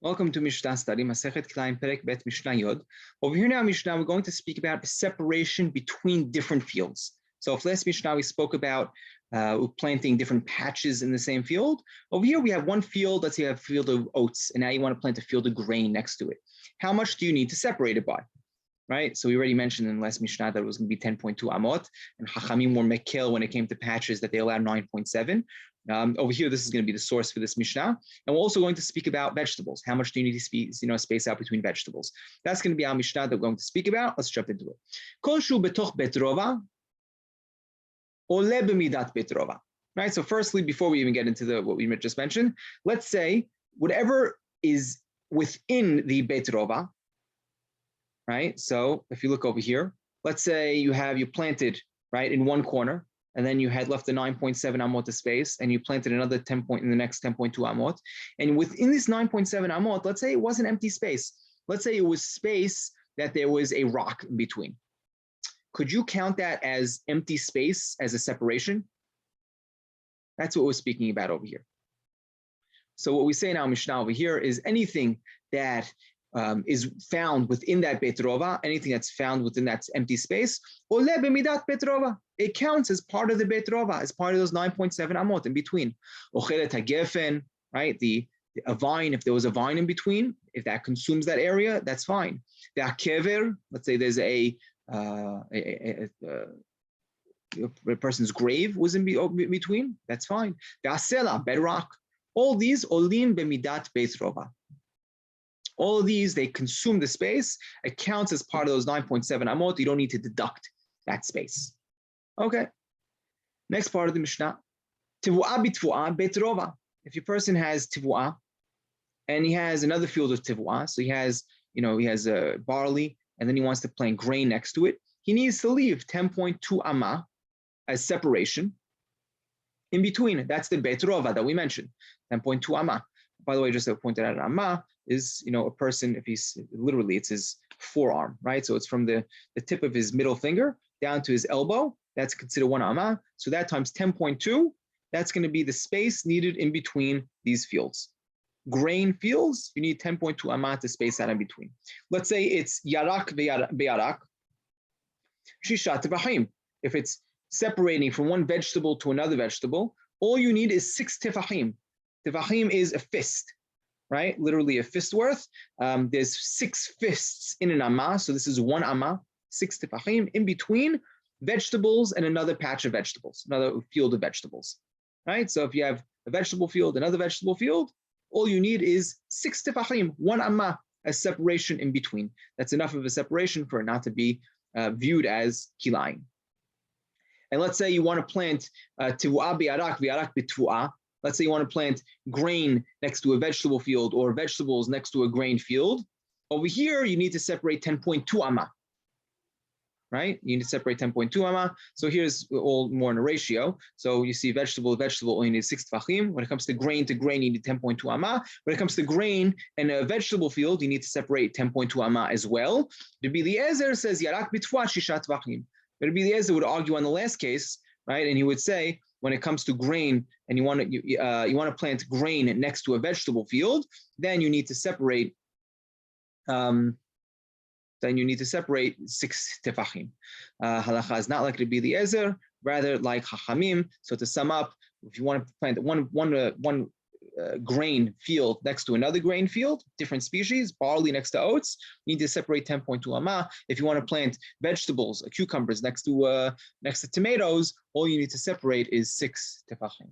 Welcome to Mishna study, Masechet Kilayim Perek Bet Mishna Yod. Over here now, Mishna, we're going to speak about separation between different fields. So if last Mishna we spoke about planting different patches in the same field, over here we have one field, let's say you have a field of oats, and now you want to plant a field of grain next to it. How much do you need to separate it by? Right? So we already mentioned in the last Mishnah that it was going to be 10.2 amot, and Chachamim were mekel when it came to patches that they allowed 9.7. Over here, this is going to be the source for this Mishnah. And we're also going to speak about vegetables. How much do you need to space out between vegetables? That's going to be our Mishnah that we're going to speak about. Let's jump into it. Kol shu betoch bet rova, ole b'midat bet rova. Right? So firstly, before we even get into what we just mentioned, let's say whatever is within the bet rova, right? So if you look over here, let's say you planted right in one corner, and then you had left the 9.7 amot of space, and you planted another 10 point in the next 10.2 amot. And within this 9.7 amot, let's say it was an empty space. Let's say it was space that there was a rock in between. Could you count that as empty space, as a separation? That's what we're speaking about over here. So what we say in our Mishnah over here is anything that is found within that Beit Rova, anything that's found within that empty space, ole b'midat Beit Rova. It counts as part of the Beit Rova, as part of those 9.7 amot in between. Ochelet hagefen, right? A vine, if there was a vine in between, if that consumes that area, that's fine. The kever, let's say there's a person's grave was in between, that's fine. The asela, bedrock, all these olim b'midat Beit Rova. All of these, they consume the space. It counts as part of those 9.7 amot. You don't need to deduct that space. Okay. Next part of the Mishnah. Tivu'ah b'tivu'ah bet rova. If your person has tivu'ah, and he has another field of tivu'ah, so he has barley, and then he wants to plant grain next to it, he needs to leave 10.2 amah as separation in between. That's the bet rova that we mentioned, 10.2 amah. By the way, just to point out, amah is, a person, if he's literally, it's his forearm, right? So it's from the tip of his middle finger down to his elbow. That's considered one amah. So that times 10.2, that's going to be the space needed in between these fields. Grain fields, you need 10.2 amah to space out in between. Let's say it's yarak be'yarak, shisha tefahim. If it's separating from one vegetable to another vegetable, all you need is 6 tefahim. Tefahim is a fist, right? Literally a fist worth. There's 6 fists in an amah, so this is one amah, 6 tefahim in between vegetables and another patch of vegetables, another field of vegetables, right? So if you have a vegetable field, another vegetable field, all you need is 6 tefahim, one amah, as separation in between. That's enough of a separation for it not to be viewed as kilayim. And let's say you want to plant tivu'ah bi'arak, bi'arak b'tivu'ah. Let's say you want to plant grain next to a vegetable field or vegetables next to a grain field. Over here, you need to separate 10.2 amah, right? You need to separate 10.2 amah. So here's all more in a ratio. So you see vegetable, all you need 6 tefachim. When it comes to grain, you need 10.2 amah. When it comes to grain and a vegetable field, you need to separate 10.2 amah as well. Rabbi Eliezer says, yarak b'tfuah shisha tefachim. But Rabbi Eliezer would argue on the last case, right? And he would say, when it comes to grain and you want to plant grain next to a vegetable field, then you need to separate 6 tefachim. Halacha is not like Rabbi Eliezer, rather like Chachamim. So to sum up, if you want to plant one grain field next to another grain field, different species, barley next to oats, you need to separate 10.2 amah. If you want to plant vegetables, cucumbers next to tomatoes, all you need to separate is 6 tefachim.